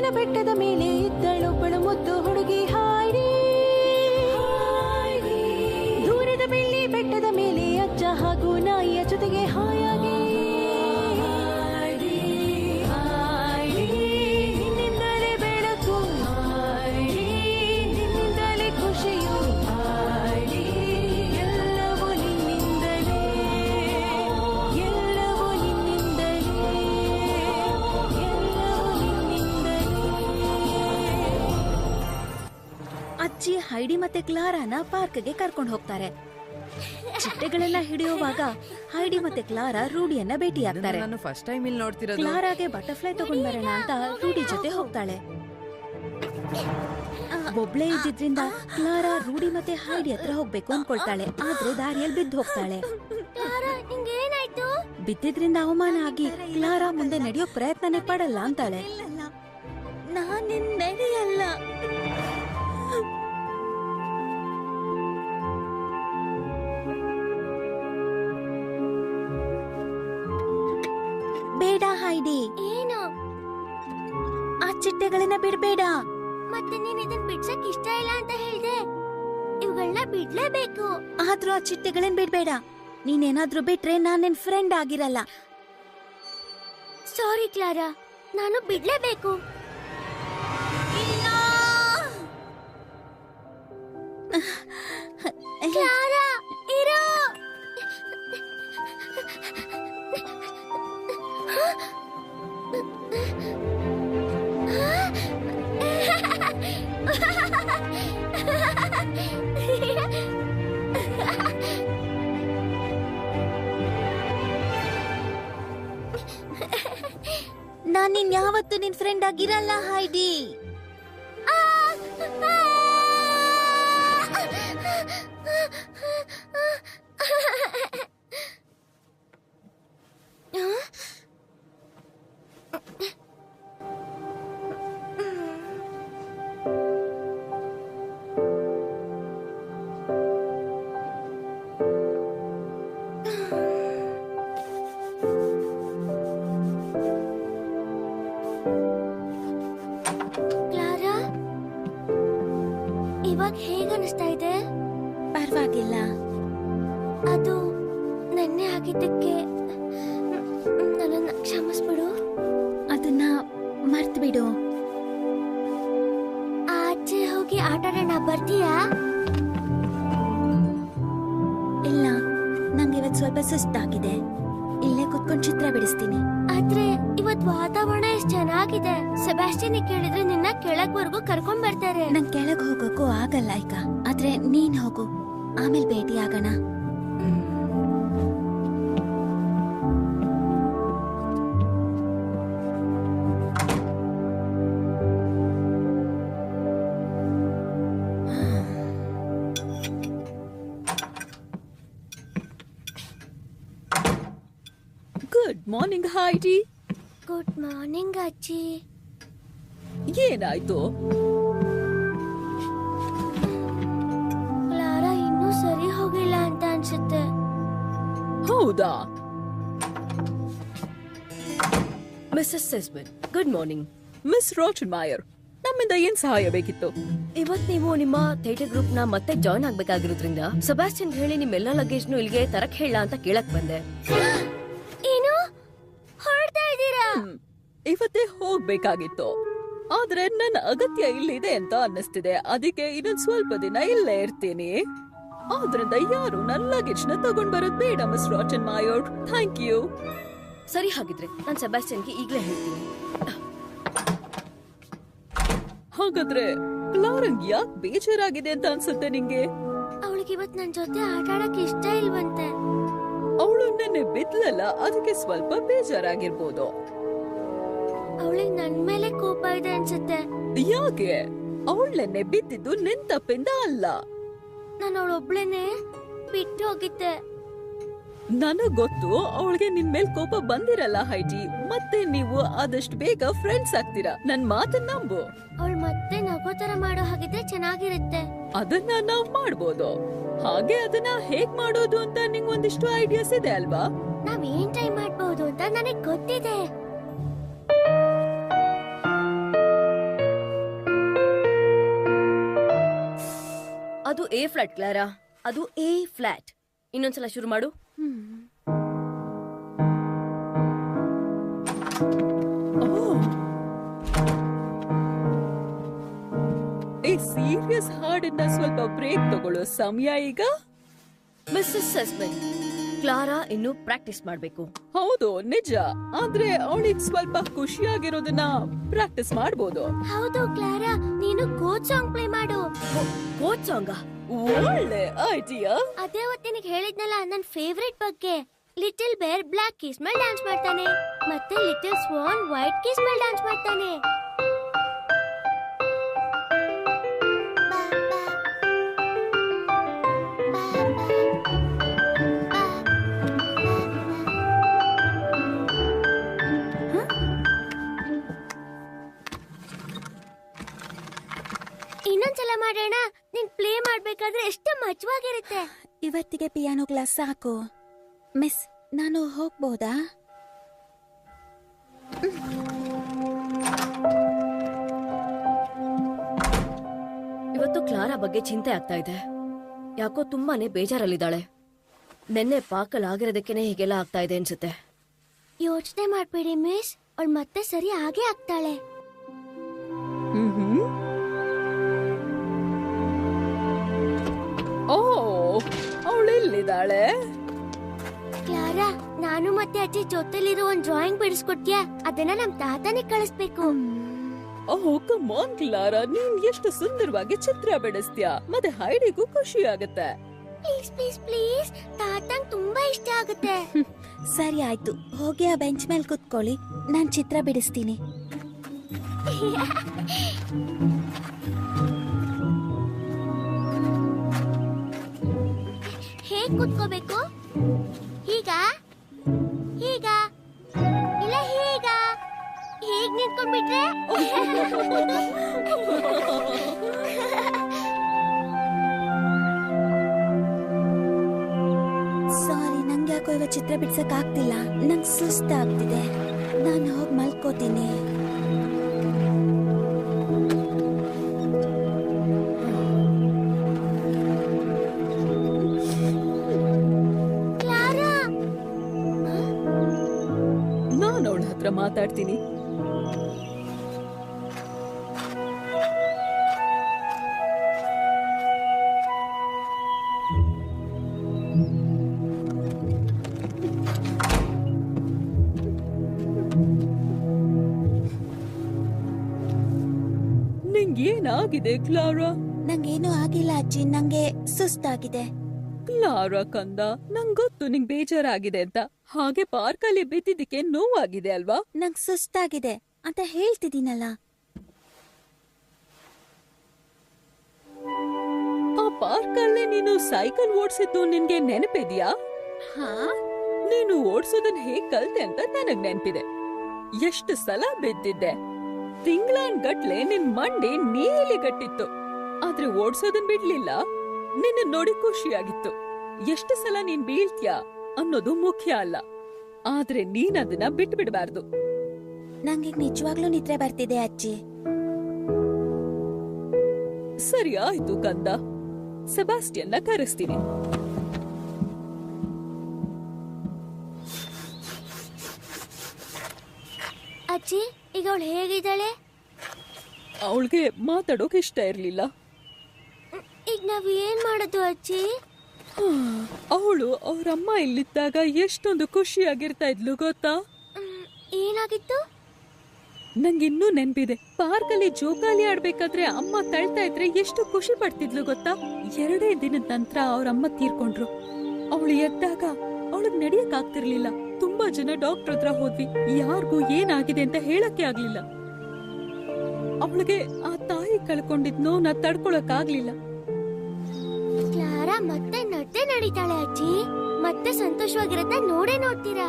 ದೂರಿನ ಬೆಟ್ಟದ ಮೇಲೆ ಇದ್ದಳೊಬ್ಬಳು ಮುದ್ದು ಹುಡುಗಿ ಹೈಡಿ. ದೂರದ ಬೆಳ್ಳಿ ಬೆಟ್ಟದ ಮೇಲೆ ಅಜ್ಜ ಹಾಗೂ ನಾಯಿಯ ಜೊತೆಗೆ ಹಾಯಾಗಿ ನಿನ್ನಿಂದಲೇ ಬೆಳಕು, ನಿನ್ನಿಂದಲೇ ಖುಷಿಯು, ಎಲ್ಲವೂ ನಿನ್ನಿಂದಲೇ, ಎಲ್ಲವೂ ನಿನ್ನಿಂದಲೇ, ಎಲ್ಲವೂ ನಿನ್ನಿಂದಲೇ. ಅಜ್ಜಿ ಹೈಡಿ ಮತ್ತೆ ಕ್ಲಾರಾನ ಪಾರ್ಕ್ಗೆ ಕರ್ಕೊಂಡು ಹೋಗ್ತಾರೆ. ಚಿಟ್ಟೆಗಳನ್ನ ಹಿಡಿಯುವಾಗ ಹೈಡಿ ಮತ್ತೆ ಕ್ಲಾರಾ ರೂಡಿಯನ್ನ ಭೇಟಿಯಾಗ್ತಾರೆ. ನಾನು ಫಸ್ಟ್ ಟೈಮ್ ಇಲ್ಲಿ ನೋಡ್ತಿರೋದು. ಕ್ಲಾರಾಗೆ ಬಟರ್ಫ್ಲೈ ತಗೊಂಡ್ ಬರೋಣ ಅಂತ ರೂಡಿ ಜೊತೆ ಹೋಗ್ತಾಳೆ. ಒಬ್ಳೇ ಇದ್ದಿದ್ರಿಂದ ಕ್ಲಾರಾ ರೂಡಿ ಮತ್ತೆ ಹೈಡಿ ಹತ್ರ ಹೋಗ್ಬೇಕು ಅನ್ಕೊಳ್ತಾಳೆ. ಆದ್ರೆ ದಾರಿಯಲ್ಲಿ ಬಿದ್ದು ಹೋಗ್ತಾಳೆ. ಬಿದ್ದಿದ್ರಿಂದ ಅವಮಾನ ಆಗಿ ಕ್ಲಾರಾ ಮುಂದೆ ನಡೆಯೋಕ್ ಪ್ರಯತ್ನನೇ ಪಡಲ್ಲ ಅಂತಾಳೆ. ನಾನಿನ್ ನಡೆಯಲ್ಲ. ಬೇಡ ಹೈಡಿ. ಏನು? ಆ ಚಿಟ್ಟೆಗಳನ್ನ ಬಿಡ್ಬೇಡ. ಮತ್ತೆ ನೀನ್ ಇದನ್ ಬಿಡ್ಸಕ್ ಇಷ್ಟ ಇಲ್ಲ ಅಂತ ಹೇಳ್ದೆ. ಇವುಗಳನ್ನ ಬಿಡ್ಲೇಬೇಕು. ಆದ್ರೂ ಆ ಚಿಟ್ಟೆಗಳನ್ನ ಬಿಡ್ಬೇಡ. ನೀನೇನಾದ್ರೂ ಬಿಟ್ರೆ ನಾನ್ ನಿನ್ ಫ್ರೆಂಡ್ ಆಗಿರಲ್ಲ. ಸಾರಿ ಕ್ಲಾರಾ, ನಾನು ಬಿಡ್ಲೇಬೇಕು. ಕ್ಲಾರಾ ಇರು. ನಾನಿನ್ ಯಾವತ್ತೂ ನಿನ್ ಫ್ರೆಂಡ್ ಆಗಿರಲ್ಲ ಹೈಡಿ. ಕ್ಲಾರಾ, ಇವಾಗ ಹೇಗನ್ನಿಸ್ತಾ ಇದೆ? ಪರವಾಗಿಲ್ಲ. ಅದು ನೆನ್ನೆ ಆಗಿದ್ದಕ್ಕೆ ನನ್ನನ್ನ ಕ್ಷಮಿಸ್ಬಿಡು. ಅದನ್ನ ಮರ್ತ್ ಬಿಡು. ಆಚೆ ಹೋಗಿ ಆಟಾಡೋಣ, ಬರ್ತೀಯಾ? ಇಲ್ಲ, ನಂಗೆ ಇವತ್ ಸ್ವಲ್ಪ ಸುಸ್ತಾಗಿದೆ. ಇಲ್ಲೇ ಕುತ್ಕೊಂಡ್ ಚಿತ್ರ ಬಿಡಿಸ್ತೀನಿ. ಆದ್ರೆ ಇವತ್ ವಾತಾವರಣ ಎಷ್ಟ್ ಚೆನ್ನಾಗಿದೆ. ಸೆಬಾಸ್ಟಿಯನ್ ಕೇಳಿದ್ರೆ ನಿನ್ನ ಕೆಳಗ್ವರೆಗೂ ಕರ್ಕೊಂಡ್ ಬರ್ತಾರೆ. ನಂಗ್ ಕೆಳಗ್ ಹೋಗೋಕ್ಕೂ ಆಗಲ್ಲ ಈಗ. ಆದ್ರೆ ನೀನ್ ಹೋಗು, ಆಮೇಲೆ ಭೇಟಿ ಆಗೋಣ. Good morning Heidi. Good morning ಅಜ್ಜಿ. ಏನಾಯ್ತು? ಕ್ಲಾರಾ ಇನ್ನೂ ಸರಿ ಹೋಗಿಲ್ಲ ಅಂತ ಅನ್ಸುತ್ತೆ. ಹೌದಾ? Mrs Sesemann, good morning. Miss Rottenmeier, ನಮ್ಮಿಂದ ಏನ್ ಸಹಾಯ ಬೇಕಿತ್ತು? ಇವತ್ ನೀವು ನಿಮ್ಮ ಥಿಯೇಟರ್ ಗ್ರೂಪ್ ನ ಮತ್ತೆ ಜಾಯ್ನ್ ಆಗ್ಬೇಕಾಗಿರೋದ್ರಿಂದ ಸೆಬಾಸ್ಟಿಯನ್ ಹೇಳಿ ನಿಮ್ಮೆಲ್ಲಾ ಲಗೇಜ್ನು ಇಲ್ಲಿಗೆ ತರಕ್ ಹೇಳ ಅಂತ ಕೇಳಕ್ ಬಂದೆ. ಏನು ಹೊರಡ್ತಾ ಇದ್ದೀರಾ? ಇವತ್ತೇ ಹೋಗ್ಬೇಕಾಗಿತ್ತು, ಆದ್ರೆ ನನ್ನ ಅಗತ್ಯ ಇಲ್ಲಿದೆ ಅಂತ ಅನ್ನಿಸ್ತಿದೆ. ಅದಕ್ಕೆ ಇನ್ನೊಂದ್ ಸ್ವಲ್ಪ ದಿನ ಇಲ್ಲೇ ಇರ್ತೀನಿ. ಆದ್ರಿಂದ ಯಾರು ನನ್ನ ಲಗೇಜ್ ನ ತಗೊಂಡ್ ಬರೋದ್ ಬೇಡ ಮಿಸ್ ರಾಟನ್ಮೈಯರ್. Thank you. ಸರಿ, ಹಾಗಿದ್ರೆ ನಾನ್ ಸೆಬಾಸ್ಟಿಯನ್ಗೆ ಈಗ್ಲೇ ಹೇಳ್ತೀನಿ. ಹಾಗಾದ್ರೆ ಕ್ಲಾರಂಗ್ ಯಾಕೆ ಬೇಜಾರಾಗಿದೆ ಅಂತ ಅನ್ಸುತ್ತೆ ನಿಂಗೆ? ಅವಳಿಗೆ ಇವತ್ ನನ್ ಜೊತೆ ಆಟ ಆಡಕ್ ಇಷ್ಟ ಇಲ್ವಂತೆ. ಅವಳು ನೆನ್ನೆ ಬಿದ್ಲಲ್ಲ, ಅದಕ್ಕೆ ಸ್ವಲ್ಪ ಬೇಜಾರಾಗಿರ್ಬೋದು. ಅವಳಿಗೆ ನನ್ ಮೇಲೆ ಕೋಪ ಇದೆ ಅನ್ಸುತ್ತೆ. ಯಾಕೆ? ಅವಳು ನೆನ್ನೆ ಬಿದ್ದಿದ್ದು ನಿನ್ ತಪ್ಪಿಂದ ಅಲ್ಲ. ನಾನು ಅವಳೊಬ್ಳೇನೆ ಬಿಟ್ಟು ಹೋಗಿದ್ದೆ. ನನಗ್ ಗೊತ್ತು ಅವಳಿಗೆ ನಿನ್ ಮೇಲ್ ಕೋಪ ಬಂದಿರಲ್ಲ ಹೈಡಿ. ಮತ್ತೆ ನೀವು ಆದಷ್ಟು ಬೇಗ ಫ್ರೆಂಡ್ಸ್ ಆಗ್ತೀರಾ. ನನ್ ಮಾತನ್ನ ನಂಬು. ಅವಳು ಮತ್ತೆ ನಗೋ ತರ ಮಾಡೋ ಹಾಗಿದ್ರೆ ಚೆನ್ನಾಗಿರುತ್ತೆ. ಅದನ್ನ ನಾವ್ ಮಾಡ್ಬೋದು. ಹಾಗೆ ಅದನ್ನ ಹೇಗ್ ಮಾಡೋದು ಅಂತ ನಿಂಗ್ ಒಂದಿಷ್ಟು ಐಡಿಯಾಸ್ ಇದೆ ಅಲ್ವಾ? ನಾವ್ ಏನ್ ಟ್ರೈ ಮಾಡ್ಬೋದು ಅಂತ ನನಗ್ ಗೊತ್ತಿದೆ. ಅದು ಎ ಫ್ಲಾಟ್ ಕ್ಲಾರಾ, ಅದು ಎ ಫ್ಲಾಟ್. ಇನ್ನೊಂದ್ಸಲ ಶುರು ಮಾಡು. ಈ ಸೀರಿಯಸ್ ಹಾಡನ್ನ ಸ್ವಲ್ಪ ಬ್ರೇಕ್ ತಗೊಳ್ಳೋ ಸಮಯ ಈಗ. ಮಿಸ್ಸಸ್ ಸಸ್ಪೆನ್, ಕ್ಲಾರಾ ಇನ್ನು ಪ್ರಾಕ್ಟೀಸ್ ಮಾಡ್ಬೇಕು. ಹೌದು ನಿಜ, ಆದ್ರೆ ಅವಳಿಗೆ ಸ್ವಲ್ಪ ಖುಷಿಯಾಗಿರೋದನ್ನ ಪ್ರಾಕ್ಟೀಸ್ ಮಾಡ್ಬೋದು. ಹೌದು ಕ್ಲಾರಾ, ನೀನು ಕೋಚ್ ಸಾಂಗ್ ಪ್ಲೇ ಮಾಡು. ಕೋಚ್ ಸಾಂಗ? ಒಳ್ಳೆ ಐಡಿಯಾ. ಅದೇ ಹೊತ್ತಿನಿಗೆ ಹೇಳಿದ್ನಲ್ಲ ನನ್ನ ಫೇವ್ರೆಟ್ ಬಗ್ಗೆ. ಲಿಟಲ್ ಬೇರ್ ಬ್ಲಾಕ್ ಕೀಸ್ ಮೇಲೆ ಡ್ಯಾನ್ಸ್ ಮಾಡ್ತಾನೆ, ಮತ್ತೆ ಲಿಟಲ್ ಸ್ವಾನ್ ವೈಟ್ ಕೀಸ್ ಮೇಲೆ ಡ್ಯಾನ್ಸ್ ಮಾಡ್ತಾನೆ. ಇನ್ನೊಂದ್ಸಲ ಮಾಡೋಣ. ನೀನ್ ಪ್ಲೇ ಮಾಡ್ಬೇಕಾದ್ರೆ ಎಷ್ಟು ಮಜವಾಗಿರುತ್ತೆ. ಇವತ್ತಿಗೆ ಪಿಯಾನೋ ಕ್ಲಾಸ್ ಸಾಕು. ಮಿಸ್, ನಾನು ಹೋಗ್ಬೋದಾ? ಇವತ್ತು ಕ್ಲಾರಾ ಬಗ್ಗೆ ಚಿಂತೆ ಆಗ್ತಾ ಇದೆ. ಯಾಕೋ ತುಂಬಾನೇ ಬೇಜಾರಲ್ಲಿದ್ದಾಳೆ. ನೆನ್ನೆ ಪಾಕಲ್ ಆಗಿರೋದಕ್ಕೇನೆ ಹೀಗೆಲ್ಲ ಆಗ್ತಾ ಇದೆ ಅನ್ಸುತ್ತೆ. ಯೋಚನೆ ಮಾಡ್ಬೇಡಿ ಮಿಸ್, ಅವಳು ಮತ್ತೆ ಸರಿ ಹಾಗೆ ಆಗ್ತಾಳೆ. ಓ, ಅವಳೆಲ್ಲಿದ್ದಾಳೆ? ಕ್ಲಾರಾ, ನಾನು ಮತ್ತೆ ಅಜ್ಜಿ ಜೊತೆಲಿರೋ ಒಂದ್ ಡ್ರಾಯಿಂಗ್ ಬಿಡಿಸ್ಕೊಡ್ತೀಯಾ? ಅದನ್ನ ನಮ್ ತಾತನಿಗೆ ಕಳಿಸ್ಬೇಕು. ಓಹ್ ಕಮ್ ಆನ್ ಕ್ಲಾರಾ, ನೀನ್ ಎಷ್ಟು ಸುಂದರವಾಗಿ ಚಿತ್ರ ಬಿಡಿಸ್ತೀಯಾ. ಮತ್ತೆ ಹೈಡಿಗೂ ಖುಷಿ ಆಗುತ್ತೆ. ಪ್ಲೀಸ್ ಪ್ಲೀಸ್ ಪ್ಲೀಸ್, ತಾತಂಗ್ ತುಂಬಾ ಇಷ್ಟ ಆಗುತ್ತೆ. ಸರಿ ಆಯ್ತು, ಹೋಗಿ ಆ ಬೆಂಚ್ ಮೇಲೆ ಕುತ್ಕೊಳ್ಳಿ, ನಾನ್ ಚಿತ್ರ ಬಿಡಿಸ್ತೀನಿ. ಹೇಗ್ ಕುತ್ಕೋಬೇಕು? ಹೀಗ ಹೀಗ ಇಲ್ಲ ಹೀಗ? ಹೇಗ್ ನಿಂತ್ಕೊಂಡ್ಬಿಟ್ರೆ? ಸಾರಿ, ನಂಗೆ ಯಾಕೋ ಇವಾಗ ಚಿತ್ರ ಬಿಡ್ಸಕ್ ಆಗ್ತಿಲ್ಲ. ನಂಗೆ ಸುಸ್ತಾಗ್ತಿದೆ. ನಾನು ಹೋಗಿ ಮಲ್ಕೋತೀನಿ. ಕ್ಲಾರಾ, ನಾನು ಅವಳ ಹತ್ರ ಮಾತಾಡ್ತೀನಿ. ನಿಂಗೇನಾಗಿದೆ ಕ್ಲಾರಾ? ನಂಗೇನು ಆಗಿಲ್ಲ ಅಜ್ಜಿ, ನಂಗೆ ಸುಸ್ತಾಗಿದೆ. ಕ್ಲಾರಾ ಕಂದ, ನಂಗೊತ್ತು ನಿಂಗ್ ಬೇಜಾರಾಗಿದೆ ಅಂತ. ಹಾಗೆ ಪಾರ್ಕಲ್ಲಿ ಬಿದ್ದಿದ್ದಕ್ಕೆ ನೋವಾಗಿದೆ ಅಲ್ವಾ? ನಂಗ್ ಸುಸ್ತಾಗಿದೆ ಅಂತ ಹೇಳ್ತಿದ್ದೀನಲ್ಲ. ಆ ಪಾರ್ಕಲ್ಲಿ ನೀನು ಸೈಕಲ್ ಓಡ್ಸಿದ್ದು ನಿನ್ಗೆ ನೆನಪಿದ್ಯಾ? ನೀನು ಓಡ್ಸೋದನ್ ಹೇಗ್ ಕಲ್ತೆ ಅಂತ ನನಗ್ ನೆನ್ಪಿದೆ. ಎಷ್ಟು ಸಲ ಬಿದ್ದಿದ್ದೆ. ತಿಂಗ್ಳಾನ್ಗಟ್ಲೆ ನಿನ್ ಮಂಡಿ ನೀಲಿ ಗಟ್ಟಿತ್ತು, ಆದ್ರೆ ಓಡ್ಸೋದನ್ ಬಿಡ್ಲಿಲ್ಲ. ನಿನ್ನ ನೋಡಿ ಖುಷಿಯಾಗಿತ್ತು. ಎಷ್ಟು ಸಲ ನೀನ್ ಬೀಳ್ತ್ಯಾ ಅನ್ನೋದು ಮುಖ್ಯ ಅಲ್ಲ, ಆದ್ರೆ ನೀನ್ ಅದನ್ನ ಬಿಟ್ಬಿಡ್ಬಾರ್ದು. ನಂಗೀಗ ನಿಜವಾಗ್ಲೂ ನಿದ್ರೆ ಬರ್ತಿದೆ ಅಜ್ಜಿ. ಸರಿ ಆಯ್ತು ಕಂದ, ಸೆಬಾಸ್ಟಿಯನ್ನ ಕರೆಸ್ತೀನಿ. ಅಜ್ಜಿ ಈಗ ಅವಳು ಹೇಗಿದ್ದಾಳೆ? ಅವಳಿಗೆ ಮಾತಾಡೋಕ್ ಇಷ್ಟ ಇರ್ಲಿಲ್ಲ. ಈಗ ನಾವ್ ಏನ್ ಮಾಡೋದು ಅಜ್ಜಿ? ಅವಳು ಅವ್ರಮ್ಮ ಇಲ್ಲಿದ್ದಾಗ ಎಷ್ಟೊಂದು ಖುಷಿಯಾಗಿರ್ತಾ ಇದ್ಲು ಗೊತ್ತಾ? ಏನಾಗಿತ್ತು? ನಂಗಿನ್ನೂ ನೆನ್ಪಿದೆ. ಪಾರ್ಕಲ್ಲಿ ಜೋಕಾಲಿ ಆಡ್ಬೇಕಾದ್ರೆ ಅಮ್ಮ ತಳ್ತಾ ಇದ್ರೆ ಎಷ್ಟು ಖುಷಿ ಪಡ್ತಿದ್ಲು ಗೊತ್ತಾ? 2 ದಿನದ ನಂತರ ಅವ್ರಮ್ಮ ತೀರ್ಕೊಂಡ್ರು. ಅವಳು ಎದ್ದಾಗ ಅವಳಿಗೆ ನಡಿಯಕ್ ಆಗ್ತಿರ್ಲಿಲ್ಲ. ತುಂಬಾ ಜನ ಡಾಕ್ಟರ್ ಹತ್ರ ಹೋದ್ವಿ, ಯಾರಿಗೂ ಏನಾಗಿದೆ ಅಂತ ಹೇಳಕ್ಕೆ ಆಗ್ಲಿಲ್ಲ. ಅವಳಿಗೆ ಆ ತಾಯಿ ಕಳ್ಕೊಂಡಿದ್ ನೋವನ್ನ ತಡ್ಕೊಳಕ್ ಆಗ್ಲಿಲ್ಲ. ಕ್ಲಾರಾ ಮತ್ತೆ ನಡ್ದೆ ನಡೀತಾಳೆ ಅಜ್ಜಿ. ಮತ್ತೆ ಸಂತೋಷವಾಗಿರತ್ತ ನೋಡೇ ನೋಡ್ತೀರಾ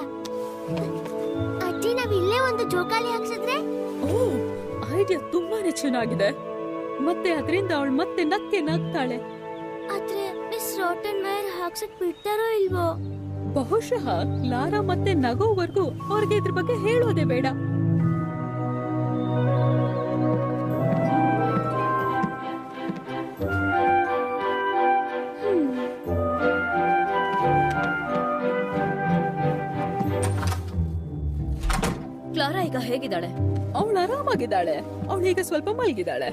ಅಜ್ಜಿ? ನಾವ್ ಇಲ್ಲೇ ಒಂದು ಜೋಕಾಲಿ ಹಾಕ್ಸಿದ್ರೆ? ಓ, ಐಡಿಯಾ ತುಂಬಾನೇ ಚೆನ್ನಾಗಿದೆ. ಮತ್ತೆ ಅದರಿಂದ ಅವಳು ಮತ್ತೆ ನಕ್ಕೆ ನಗ್ತಾಳೆ. ಆದ್ರೆ ಮಿಸ್ ರಾಟನ್ ವೈರ್ ಹಾಕ್ಸಕ್ ಬಿಡ್ತಾರೋ ಇಲ್ವೋ? ಬಹುಶಃ ಲಾರಾ ಮತ್ತೆ ನಗೋವರೆಗೂ ಅವ್ರಿಗೆ ಇದ್ರ ಬಗ್ಗೆ ಹೇಳೋದೇ ಬೇಡ. ಕ್ಲಾರಾ ಈಗ ಹೇಗಿದ್ದಾಳೆ? ಅವಳು ಆರಾಮಾಗಿದ್ದಾಳೆ. ಅವಳು ಈಗ ಸ್ವಲ್ಪ ಮಲಗಿದ್ದಾಳೆ.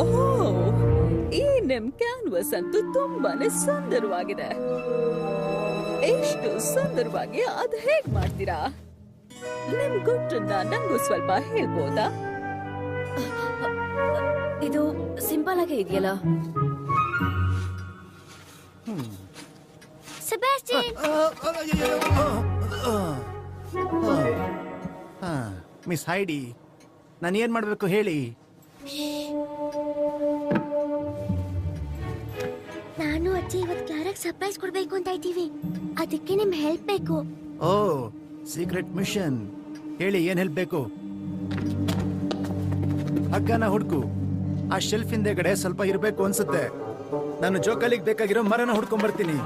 ಓಹ್, ಈ ನಿಮ್ ಕ್ಯಾನ್ವಸ್ ಅಂತೂ ತುಂಬಾನೇ ಸುಂದರವಾಗಿದೆ. ಎಷ್ಟು ಸುಂದರವಾಗಿ ಅದ್ ಹೇಗ್ ಮಾಡ್ತೀರಾ? ನಿಮ್ ಗುಟ್ಟನ್ನ ನಂಗೂ ಸ್ವಲ್ಪ ಹೇಳ್ಬೋದಾ? ಇದು ಸಿಂಪಲ್ ಆಗೇ ಇದೆಯಲ್ಲ. ಸೆಬಾಸ್ಟಿಯನ್, ಮಿಸ್ ಹೈಡಿ, ನಾನು ಏನ್ ಮಾಡ್ಬೇಕು ಹೇಳಿ? ನಾನು ಅಜ್ಜಿ ಇವತ್ತು ಕ್ಲಾರಾಗ್ ಸರ್ಪ್ರೈಸ್ ಕೊಡ್ಬೇಕು ಅಂತ ಇದ್ದೀವಿ. ಅದಕ್ಕೆ ನಿಮ್ ಹೆಲ್ಪ್ ಬೇಕು. ಓ, ಸೀಕ್ರೆಟ್ ಮಿಷನ್. ಹೇಳಿ, ಏನ್ ಹೆಲ್ಪ್ ಬೇಕು? ಹಗ್ಗನ ಹುಡ್ಕು. ಆ ಶೆಲ್ಫ್ ಹಿಂದೆಗಡೆ ಸ್ವಲ್ಪ ಇರ್ಬೇಕು ಅನ್ಸುತ್ತೆ. ನಾನು ಜೋಕಾಲಿಗೆ ಬೇಕಾಗಿರೋ ಮರನ ಹುಡ್ಕೊಂಡ್ ಬರ್ತೀನಿ.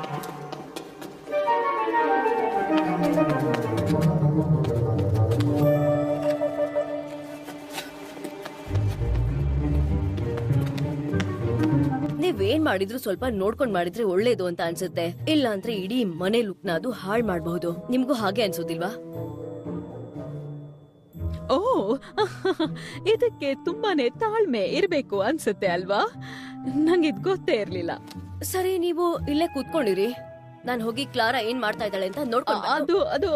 ನೀವೇನ್ ಮಾಡಿದ್ರು ಸ್ವಲ್ಪ ನೋಡ್ಕೊಂಡ್ ಮಾಡಿದ್ರೆ ಒಳ್ಳೇದು ಅಂತ ಅನ್ಸುತ್ತೆ. ಇಲ್ಲ ಅಂದ್ರೆ ಇಡೀ ಮನೆ ಲುಕ್ನ ಅದು ಹಾಳ್ ಮಾಡಬಹುದು. ನಿಮ್ಗೂ ಹಾಗೆ ಅನ್ಸೋದಿಲ್ವಾ? ಓ, ಇದಕ್ಕೆ ತುಂಬಾನೇ ತಾಳ್ಮೆ ಇರ್ಬೇಕು ಅನ್ಸುತ್ತೆ ಅಲ್ವಾ? ನಂಗಿದ್ ಗೊತ್ತೇ ಇರ್ಲಿಲ್ಲ. ಸರಿ, ನೀವು ಇಲ್ಲೇ ಕೂತ್ಕೊಂಡಿರಿ. ನಾನ್ ಹೋಗಿ ಕ್ಲಾರಾ ಏನ್ ಮಾಡ್ತಾ ಇದ್ದಾಳೆ ಅಂತ ನೋಡ್ಕೊಂಡು ಅದು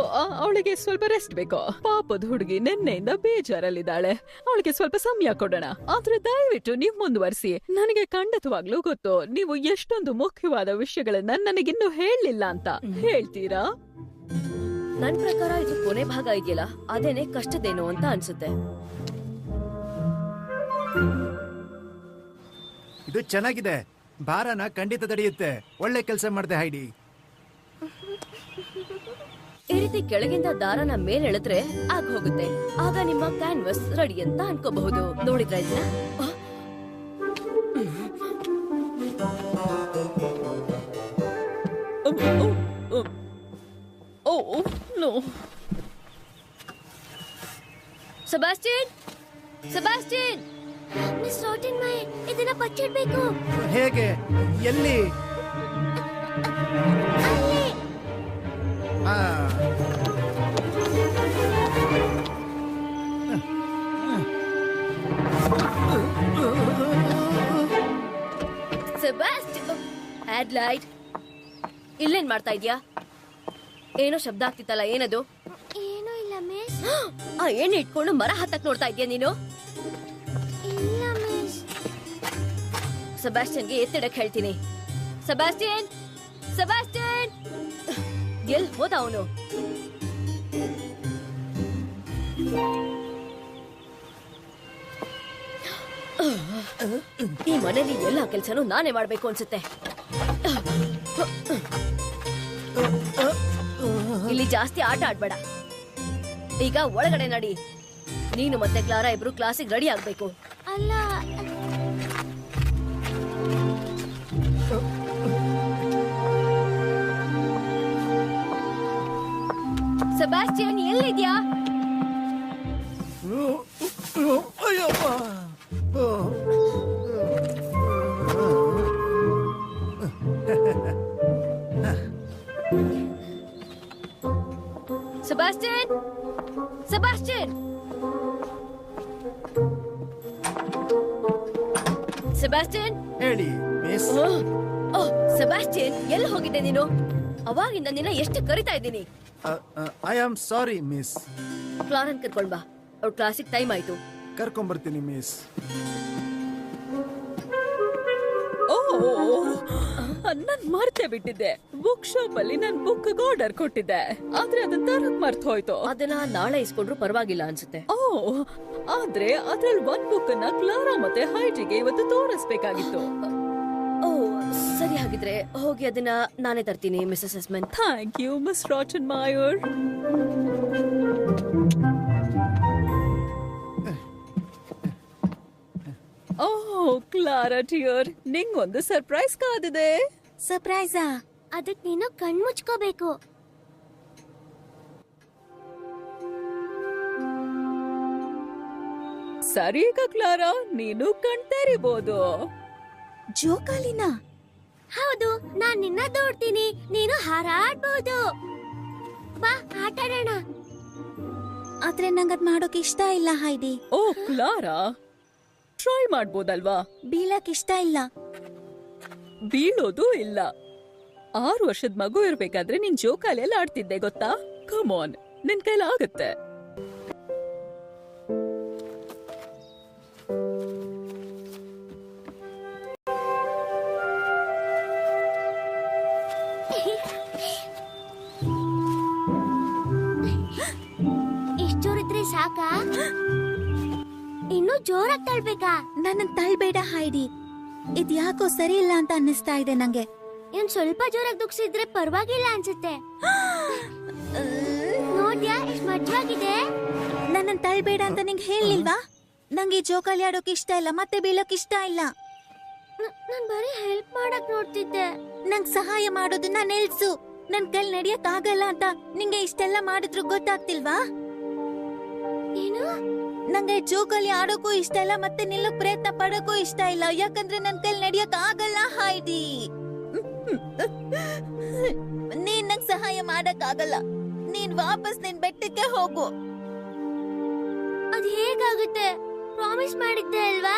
ಅವಳಿಗೆ ಸ್ವಲ್ಪ ರೆಸ್ಟ್ ಬೇಕು. ಪಾಪದ ಹುಡುಗಿ ನಿನ್ನೆಯಿಂದ ಬೇಜಾರಲ್ಲಿದ್ದಾಳೆ. ಅವಳಿಗೆ ಸ್ವಲ್ಪ ಸಮಯ ಕೊಡೋಣ. ಆದ್ರೆ ದಯವಿಟ್ಟು ನೀವು ಮುಂದುವರಿಸಿ. ನನಗೆ ಖಂಡಿತವಾಗ್ಲೂ ಗೊತ್ತು ನೀವು ಎಷ್ಟೊಂದು ಮುಖ್ಯವಾದ ವಿಷಯಗಳನ್ನ ನನಗಿನ್ನೂ ಹೇಳಲಿಲ್ಲ ಅಂತ. ಹೇಳ್ತೀರಾ? ನನ್ ಪ್ರಕಾರ ಇದು ಕೊನೆ ಭಾಗ ಇದೆಯಲ್ಲ, ಅದೇನೆ ಕಷ್ಟದೇನು ಅಂತ ಅನ್ಸುತ್ತೆ. ಇದು ಚೆನ್ನಾಗಿದೆ. ಭಾರನ ಖಂಡಿತ ತಡೆಯುತ್ತೆ. ಒಳ್ಳೆ ಕೆಲಸ ಮಾಡ್ದೆ ಹೈಡಿ. ಈ ರೀತಿ ಕೆಳಗಿಂದ ದಾರನ ಮೇಲೆ ಎಳೆದ್ರೆ ಆಗ ಹೋಗುತ್ತೆ. ಆಗ ನಿಮ್ಮ ಕ್ಯಾನ್ವಸ್ ರೆಡಿ ಅಂತ ಅನ್ಕೋಬಹುದು. ನೋಡಿದ್ರ ಇದನ್ನ? Oh no. Sebastian, Sebastian! Miss Rottenmeier, ಇದನ್ನ ಬಚ್ಚಿಡ್ಬೇಕು. ಹೇಗೆ? ಎಲ್ಲಿ? ಅಲ್ಲಿ. ಆ, ಸೆಬಾಸ್ಟಿಯನ್! ಆಡ್ಲೈಡ್, ಇಲ್ಲೇನ್ ಮಾಡ್ತಾ ಇದ್ಯಾ? ಏನೋ ಶಬ್ದ ಆಗ್ತಿತ್ತಲ್ಲ, ಏನದು? ಏನೂ ಇಲ್ಲ ಮಿಸ್. ಆ ಎಣ್ಣೆ ಇಟ್ಕೊಂಡು ಮರ ಹತ್ತಕ್ ನೋಡ್ತಾ ಇದ್ಯಾ ನೀನು? ಇಲ್ಲ ಮಿಸ್. ಸೆಬಾಸ್ಟಿಯನ್ಗೆ ಎತ್ತಿಡಕ್ ಹೇಳ್ತೀನಿ. Sebastian, Sebastian! ಎಲ್ ಹೋದ ಅವನು? ಈ ಮನೇಲಿ ಎಲ್ಲಾ ಕೆಲ್ಸನೂ ನಾನೇ ಮಾಡ್ಬೇಕು ಅನ್ಸುತ್ತೆ. ಇಲ್ಲಿ ಜಾಸ್ತಿ ಆಟ ಆಡ್ಬೇಡ. ಈಗ ಒಳಗಡೆ ನಡಿ. ನೀನು ಮತ್ತೆ ಕ್ಲಾರಾ ಇಬ್ರು ಕ್ಲಾಸಿಗೆ ರೆಡಿ ಆಗ್ಬೇಕು. ಅಲ್ಲ, ಸೆಬಾಸ್ಟಿಯನ್ ಎಲ್ಲಿದ್ಯಾ? ಅಯ್ಯಪ್ಪ. ಓ. Sebastian, Sebastian! ಸೆಬಾಸ್ಟಿಯನ್! ಹೇಳಿ ಮಿಸ್. ಓಹ್, ಸೆಬಾಸ್ಟಿಯನ್, ಎಲ್ಲಿ ಹೋಗಿದ್ದೆ ನೀನು? ಅವಾಗಿಂದ ನಿನ್ನ ಎಷ್ಟು ಕರಿತಾ ಇದ್ದೀನಿ. I am sorry Miss. ಕ್ಲಾರನ್ ಕರ್ಕೊಂಡ್ ಬಾ. ಅವ್ರ ಕ್ಲಾಸಿಗೆ ಟೈಮ್ ಆಯ್ತು. ಕರ್ಕೊಂಬರ್ತೀನಿ ಮಿಸ್. ಓ, ನನ್ ಮರ್ತೇ ಬಿಟ್ಟಿದ್ದೆ. ಬುಕ್ ಶಾಪ್ ಅಲ್ಲಿ ನನ್ ಬುಕ್ ಆರ್ಡರ್ ಕೊಟ್ಟಿದ್ದೆ, ಆದ್ರೆ ಅದನ್ನ ತರಕ್ ಮರ್ತ್ ಹೋಯ್ತು. ಅದನ್ನ ನಾಳೆ ಇಸ್ಕೊಂಡ್ರು ಪರವಾಗಿಲ್ಲ ಅನ್ಸುತ್ತೆ. ಓ, ಆದ್ರೆ ಅದ್ರಲ್ಲಿ ಒಂದ್ ಬುಕ್ ಅನ್ನ ಕ್ಲಾರಾ ಮತ್ತೆ ಹೈಟಿಗೆ ಇವತ್ತು ತೋರಿಸ್ಬೇಕಾಗಿತ್ತು. ಓ, ಸರಿ, ಹಾಗಿದ್ರೆ ಹೋಗಿ ಅದನ್ನ ನಾನೇ ತರ್ತೀನಿ, Mrs Sesemann. Thank you, Miss Rottenmeier. ಓಹ್, ಕ್ಲಾರಾ ಟಿಯರ್, ನಿಂಗೊಂದು ಸರ್ಪ್ರೈಸ್ ಕಾದಿದೆ. ಸರ್ಪ್ರೈಸಾ? ಅದಕ್ ನೀನು ಕಣ್ಮುಚ್ಕೋಬೇಕು. ಸರಿ ಈಗ ಕ್ಲಾರಾ, ನೀನು ಕಣ್ ತೆರಿಬಹುದು. ಜೋಕಾಲಿನ ಹೌದು, ನಾನ್ ನಿನ್ನ ದೂಡ್ತೀನಿ, ನೀನು ಹಾರಾಡ್ಬಹುದು. ಬಾ ಆಟಾಡೋಣ. ಆದ್ರೆ ನಂಗದ್ ಮಾಡೋಕ್ ಇಷ್ಟ ಇಲ್ಲ ಹೈಡಿ. ಓ ಕ್ಲಾರಾ, ಟ್ರೈ ಮಾಡ್ಬೋದಲ್ವಾ? ಬೀಳಕ್ ಇಷ್ಟ ಇಲ್ಲ. ಬೀಳೋದು ಇಲ್ಲ. 6 ವರ್ಷದ ಮಗು ಇರ್ಬೇಕಾದ್ರೆ ನೀನ್ ಜೋಕಾಲಿಯಲ್ಲಿ ಆಡ್ತಿದ್ದೆ ಗೊತ್ತಾ? ಕಮಾನ್, ನಿನ್ ಕೈಲಾಗತ್ತೆ. ಇಷ್ಟು ಜೋರಿದ್ರೆ ಸಾಕಾ? ಇನ್ನು ಜೋರಾಗಿ ತಳ್ಬೇಕಾ? ನನ್ನ ತಳ್ಬೇಡ ಹೈಡಿ. ಇದ್ ಯಾಕೋ ಸರಿ ಇಲ್ಲ ಅಂತ ಅನ್ನಿಸ್ತಾ ಇದೆ ನಂಗೆ. ಇನ್ ಸ್ವಲ್ಪ ಜೋರಾಗಿ ದುಗ್ಸಿದ್ರೆ ಪರವಾಗಿಲ್ಲ ಅನ್ಸುತ್ತೆ. ನೋಡ್ಯಾ ಎಷ್ಟ್ ಮಜವಾಗಿದೆ. ನನ್ನ ತಳ್ಬೇಡ ಅಂತ ನಿಂಗೆ ಹೇಳಿಲ್ವಾ? ನಂಗೆ ಈ ಜೋಕಾಲಿ ಆಡೋಕ್ ಇಷ್ಟ ಇಲ್ಲ, ಮತ್ತೆ ಬೀಳೋಕ್ ಇಷ್ಟ ಇಲ್ಲ. ನಾನ್ ಬರೀ ಹೆಲ್ಪ್ ಮಾಡಕ್ ನೋಡ್ತಿದ್ದೆ. ನಂಗ್ ಸಹಾಯ ಮಾಡೋದನ್ನ ನಿಲ್ಸು. ನನ್ ಕೈಲ್ ನಡಿಯಕ್ ಆಗಲ್ಲ ಅಂತ ನಿಂಗೆ ಇಷ್ಟೆಲ್ಲ ಮಾಡಿದ್ರು ಗೊತ್ತಾಗ್ತಿಲ್ವಾ? ಏನು? ನಂಗೆ ಜೋಕಾಲಿ ಆಡೋಕ್ಕೂ ಇಷ್ಟ ಇಲ್ಲ, ಮತ್ತೆ ನಿಲ್ಲಕ್ ಪ್ರಯತ್ನ ಪಡೋಕ್ಕೂ ಇಷ್ಟ ಇಲ್ಲ, ಯಾಕಂದ್ರೆ ನನ್ ಕೈಲ್ ನಡಿಯಕ್ ಆಗಲ್ಲ ಹೈಡಿ. ನೀನ್ ನಂಗ್ ಸಹಾಯ ಮಾಡಕ್ ಆಗಲ್ಲ. ನೀನ್ ವಾಪಸ್ ನಿನ್ ಬೆಟ್ಟಕ್ಕೆ ಹೋಗು. ಅದ್ ಹೇಗಾಗುತ್ತೆ? ಪ್ರಾಮಿಸ್ ಮಾಡಿದ್ದೆ ಅಲ್ವಾ,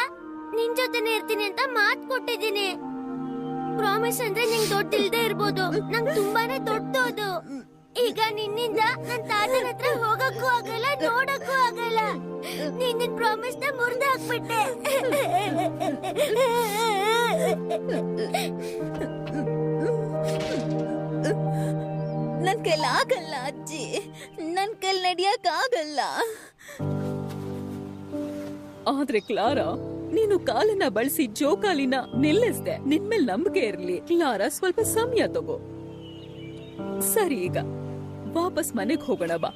ನಿನ್ ಜೊತೆನೆ ಇರ್ತೀನಿ ಅಂತ ಮಾತ್ ಕೊಟ್ಟಿದ್ದೀನಿ. ಪ್ರಾಮಿಸ್ ಅಂದ್ರೆ ನಿಂಗ್ ದೊಡ್ಡಿಲ್ದೇ ಇರ್ಬೋದು, ನಂಗ್ ತುಂಬಾನೇ ದೊಡ್ಡದು. ಈಗ ನಿನ್ನಿಂದ ನನ್ ತಾತನ ಹತ್ರ ಹೋಗಕ್ಕೂ ಆಗಲ್ಲ, ನೋಡಕ್ಕೂ ಆಗಲ್ಲ. ನೀನ್ ನಿನ್ ಪ್ರಾಮಿಸ್ ನ ಮುರಿದು ಹಾಕ್ಬಿಟ್ಟೆ. ನನ್ ಕೈಲ್ ಆಗಲ್ಲ ಅಜ್ಜಿ, ನನ್ ಕೈಲ್ ನಡಿಯಕ್ ಆಗಲ್ಲ. ಆದ್ರೆ ಕ್ಲಾರಾ, ನೀನು ಕಾಲನ್ನ ಬಳಸಿ ಜೋಕಾಲಿನ ನಿಲ್ಲಿಸ್ದೆ. ನಿನ್ಮೇಲ್ ನಂಬಿಕೆ ಇರ್ಲಿ. ಕ್ಲಾರಾ, ಸ್ವಲ್ಪ ಸಮಯ ತಗೋ. ಸರಿ, ಈಗ ವಾಪಸ್ ಮನೆಗ್ ಹೋಗೋಣ ಬಾ.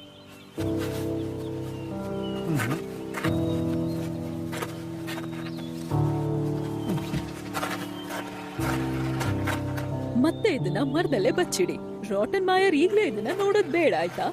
ಮತ್ತೆ ಇದನ್ನ ಮರದಲ್ಲೇ ಬಚ್ಚಿಡಿ. ರಾಟನ್ ಮಾಯರ್ ಈಗ್ಲೇ ಇದನ್ನ ನೋಡೋದ್ ಬೇಡ, ಆಯ್ತಾ?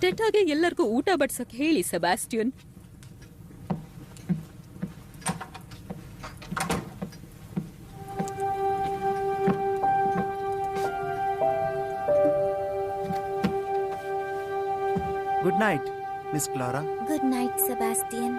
ಡೆಟಾಗೆ ಎಲ್ಲರಿಗೂ ಊಟ ಬಡ್ಸಕ್ ಹೇಳಿ Sebastian. Good night Miss Clara. Good night Sebastian.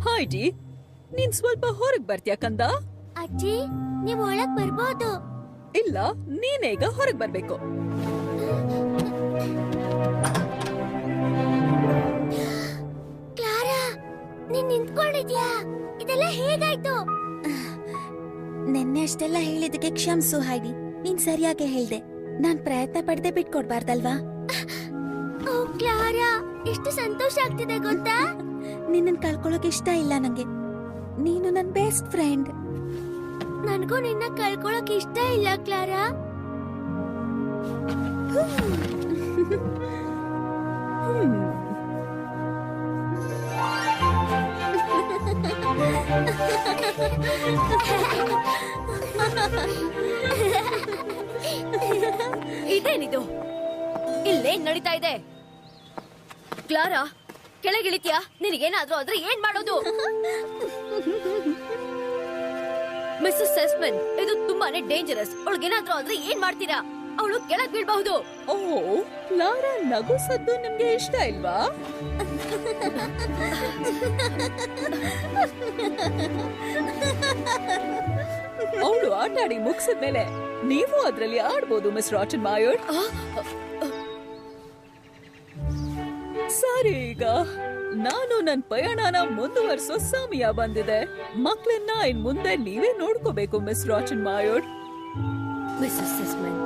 Heidi, ನೀನ್ ಸ್ವಲ್ಪ ಹೊರಗ್ ಬರ್ತೀಯ ಕಂದ? ಅಜ್ಜಿ, ನೀವ್ ಒಳಗ್ ಬರ್ಬೋದು. ಇಲ್ಲ, ನೀನೇಗ ಹೊರಗ್ ಬರ್ಬೇಕು. ಕ್ಲಾರಾ, ನೀನ್ ನಿಂತ್ಕೊಂಡಿದ್ಯಾ? ಇದೆಲ್ಲ ಹೇಗಾಯ್ತು? ನೆನ್ನೆ ಅಷ್ಟೆಲ್ಲ ಹೇಳಿದಕ್ಕೆ ಕ್ಷಮ್ಸು ಹೈಡಿ. ನೀನ್ ಸರಿಯಾಗಿ ಹೇಳ್ದೆ. ನಾನ್ ಪ್ರಯತ್ನ ಪಡದೆ ಬಿಟ್ಕೊಡ್ಬಾರ್ದಲ್ವಾ? ಓ ಕ್ಲಾರಾ, ಎಷ್ಟು ಸಂತೋಷ ಆಗ್ತಿದೆ ಗೊತ್ತಾ? ನಿನ್ನನ್ ಕಳ್ಕೊಳಕ್ ಇಷ್ಟ ಇಲ್ಲ ನಂಗೆ. ನೀನು ನನ್ ಬೆಸ್ಟ್ ಫ್ರೆಂಡ್. ನನ್ಗೂ ನಿನ್ನ ಕಳ್ಕೊಳಕ್ ಇಷ್ಟ ಇಲ್ಲ ಕ್ಲಾರಾ. ಇದೇನಿದು? ಇಲ್ಲೇನ್ ನಡೀತಾ ಇದೆ? ಕ್ಲಾರಾ, ಕೆಳಗಿಳಿತ್ಯಾ? ನಿನಗೇನಾದ್ರೂ ಆದ್ರೆ ಏನ್ ಮಾಡೋದು? ಮಿಸ್ಸಸ್ ಸೆಸ್ಮನ್, ಇದು ತುಂಬಾನೇ ಡೇಂಜರಸ್. ಅವಳಿಗೇನಾದ್ರೂ ಆದ್ರೆ ಏನ್ ಮಾಡ್ತೀರಾ? ಅವಳು ಕೆಳಗ್ ಬೀಳ್ಬಹುದು. ಓ, ಕ್ಲಾರಾ ನಗು ಸದ್ದು ನಿಮ್ಗೆ ಇಷ್ಟ ಇಲ್ವಾ? ಅವಳು ಆಟ ಆಡಿ ಮುಗಿಸಿದ್ಮೇಲೆ ನೀವು ಅದ್ರಲ್ಲಿ ಆಡ್ಬೋದು ಮಿಸ್ ರಾಟನ್ ಮಾಯೋಡ್. ಸರಿ, ಈಗ ನಾನು ನನ್ ಪಯಣನ ಮುಂದುವರಿಸೋ ಸಮಯ ಬಂದಿದೆ. ಮಕ್ಳನ್ನ ಇನ್ ಮುಂದೆ ನೀವೇ ನೋಡ್ಕೋಬೇಕು ಮಿಸ್ ರಾಟನ್ ಮಾಯೋಡ್. ಮಿಸ್ಸಸ್ ಸೆಸ್ಮನ್,